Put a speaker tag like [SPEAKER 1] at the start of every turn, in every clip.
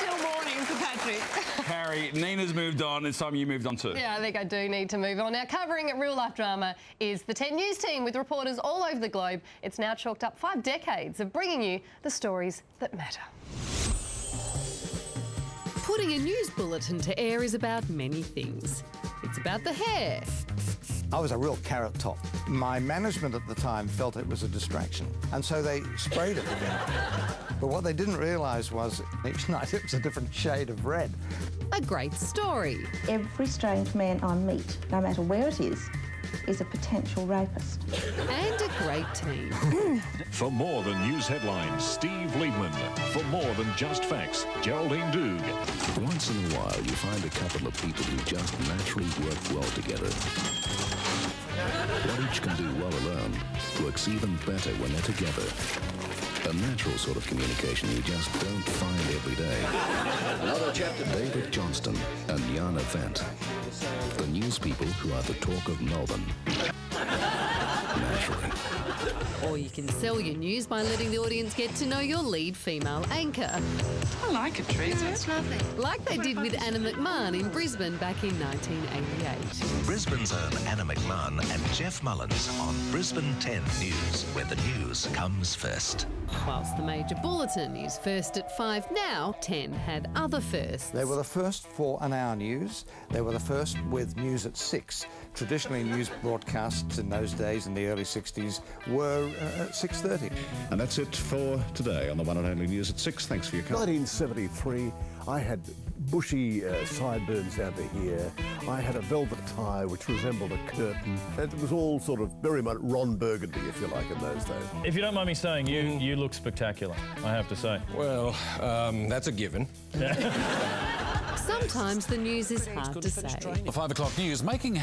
[SPEAKER 1] Still morning for Patrick.
[SPEAKER 2] Harry, Nina's moved on. It's time you moved on too.
[SPEAKER 1] Yeah, I think I do need to move on. Now, covering real-life drama is the 10 News team with reporters all over the globe. It's now chalked up 5 decades of bringing you the stories that matter.
[SPEAKER 3] Putting a news bulletin to air is about many things. It's about the hair.
[SPEAKER 4] I was a real carrot top. My management at the time felt it was a distraction, and so they sprayed it again. But what they didn't realise was each night it was a different shade of red.
[SPEAKER 3] A great story.
[SPEAKER 5] Every strange man I meet, no matter where it is a potential rapist.
[SPEAKER 3] And a great team.
[SPEAKER 6] For more than news headlines, Steve Liebman. For more than just facts, Geraldine Doog.
[SPEAKER 7] Once in a while, you find a couple of people who just naturally work well together. What each can do well alone works even better when they're together. A natural sort of communication you just don't find every day. Another chapter. David Johnston and Jana Vent. The news people who are the talk of Melbourne. Naturally.
[SPEAKER 3] Or you can sell your news by letting the audience get to know your lead female anchor.
[SPEAKER 8] I like it, Teresa. It's lovely.
[SPEAKER 3] Like they did with Anna McMahon in Brisbane back in 1988.
[SPEAKER 9] Brisbane's own Anna McMahon and Jeff Mullins on Brisbane 10 News, where the news comes first.
[SPEAKER 3] Whilst the major bulletin is first at 5 now, 10 had other firsts.
[SPEAKER 4] They were the first for an hour news. They were the first with news at 6. Traditionally, news broadcasts in those days, in the early 60s, were at 6:30.
[SPEAKER 6] And that's it for today on the one and only News at 6. Thanks for your company.
[SPEAKER 10] 1973, I had bushy sideburns down to here. I had a velvet tie which resembled a curtain. It was all sort of very much Ron Burgundy, if you like, in those days.
[SPEAKER 11] If you don't mind me saying, you look spectacular, I have to say.
[SPEAKER 12] Well, that's a given.
[SPEAKER 3] Sometimes the news is hard to say.
[SPEAKER 13] The 5 o'clock news making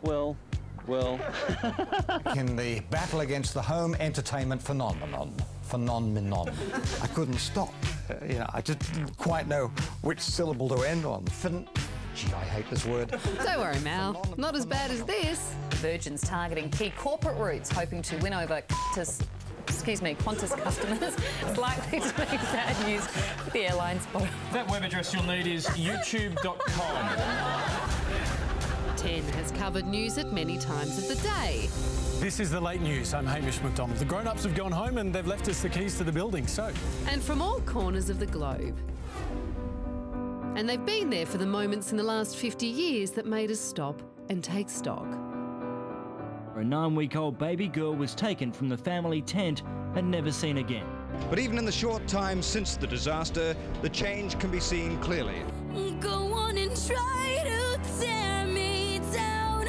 [SPEAKER 14] Well.
[SPEAKER 4] In the battle against the home entertainment phenomenon, I couldn't stop. I just didn't quite know which syllable to end on. Gee, I hate this word.
[SPEAKER 3] Don't worry, Mal. Not as bad as this.
[SPEAKER 15] Virgin's targeting key corporate routes, hoping to win over Qantas customers. It's likely to be bad news for the airlines.
[SPEAKER 11] That web address you'll need is youtube.com.
[SPEAKER 3] 10 has covered news at many times of the day.
[SPEAKER 16] This is the late news. I'm Hamish McDonald. The grown-ups have gone home and they've left us the keys to the building, so...
[SPEAKER 3] And from all corners of the globe. And they've been there for the moments in the last 50 years that made us stop and take stock.
[SPEAKER 17] A 9-week-old baby girl was taken from the family tent and never seen again.
[SPEAKER 18] But even in the short time since the disaster, the change can be seen clearly.
[SPEAKER 19] Go on and try to tear me down.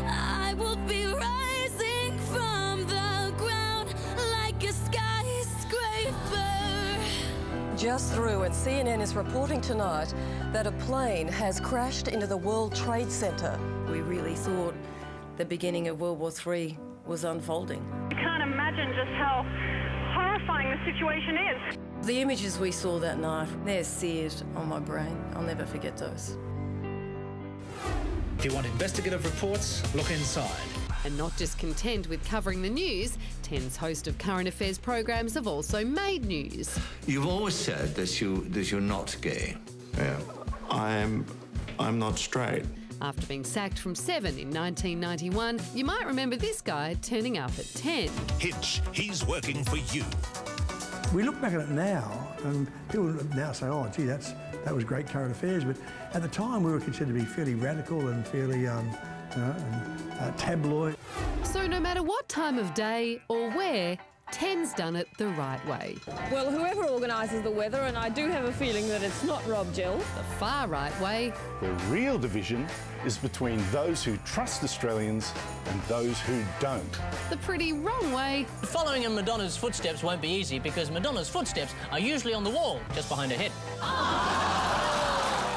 [SPEAKER 19] I will be rising from the ground like a skyscraper.
[SPEAKER 20] Just through, and CNN is reporting tonight that a plane has crashed into the World Trade Center. We really thought the beginning of World War III was unfolding.
[SPEAKER 3] I can't imagine just how horrifying the situation is.
[SPEAKER 20] The images we saw that night, they're seared on my brain. I'll never forget those.
[SPEAKER 5] If you want investigative reports, look inside.
[SPEAKER 3] And not just content with covering the news, 10's host of current affairs programs have also made news.
[SPEAKER 21] You've always said that you're not gay. Yeah. I'm not straight.
[SPEAKER 3] After being sacked from 7 in 1991, you might remember this guy turning up at 10.
[SPEAKER 9] Hitch, he's working for you.
[SPEAKER 22] We look back at it now, and people now say, oh, gee, that was great current affairs, but at the time we were considered to be fairly radical and fairly tabloid.
[SPEAKER 3] So no matter what time of day or where, 10's done it the right way.
[SPEAKER 23] Well, whoever organises the weather, and I do have a feeling that it's not Rob Gill.
[SPEAKER 3] The far right way.
[SPEAKER 24] The real division is between those who trust Australians and those who don't.
[SPEAKER 3] The pretty wrong way.
[SPEAKER 25] Following in Madonna's footsteps won't be easy because Madonna's footsteps are usually on the wall, just behind her head.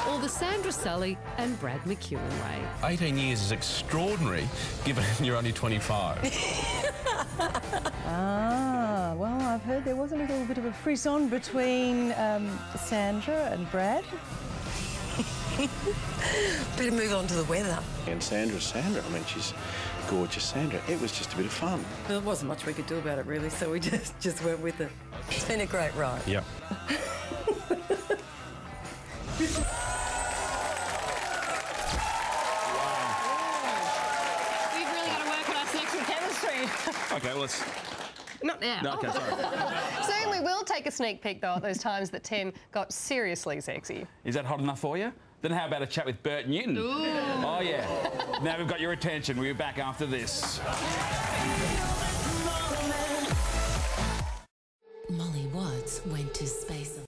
[SPEAKER 3] Or the Sandra Sully and Brad McEwen way.
[SPEAKER 26] 18 years is extraordinary, given you're only 25.
[SPEAKER 27] Well, I've heard there was a little bit of a frisson between Sandra and Brad.
[SPEAKER 20] Better move on to the weather.
[SPEAKER 24] And Sandra's Sandra. I mean, she's
[SPEAKER 1] gorgeous Sandra. It was just a bit of fun.
[SPEAKER 20] There wasn't much we could do about it, really, so we just went with it. It's been a great ride.
[SPEAKER 1] Yep.
[SPEAKER 15] We've really got to work on our sexual chemistry.
[SPEAKER 2] Okay, well, let's...
[SPEAKER 15] Not now.
[SPEAKER 2] No, okay, sorry.
[SPEAKER 15] Soon we will take a sneak peek, though, at those times that Tim got seriously sexy.
[SPEAKER 2] Is that hot enough for you? Then how about a chat with Bert Newton?
[SPEAKER 15] Ooh.
[SPEAKER 2] Oh, yeah. Now we've got your attention. We'll be back after this.
[SPEAKER 6] Molly Watts went to space.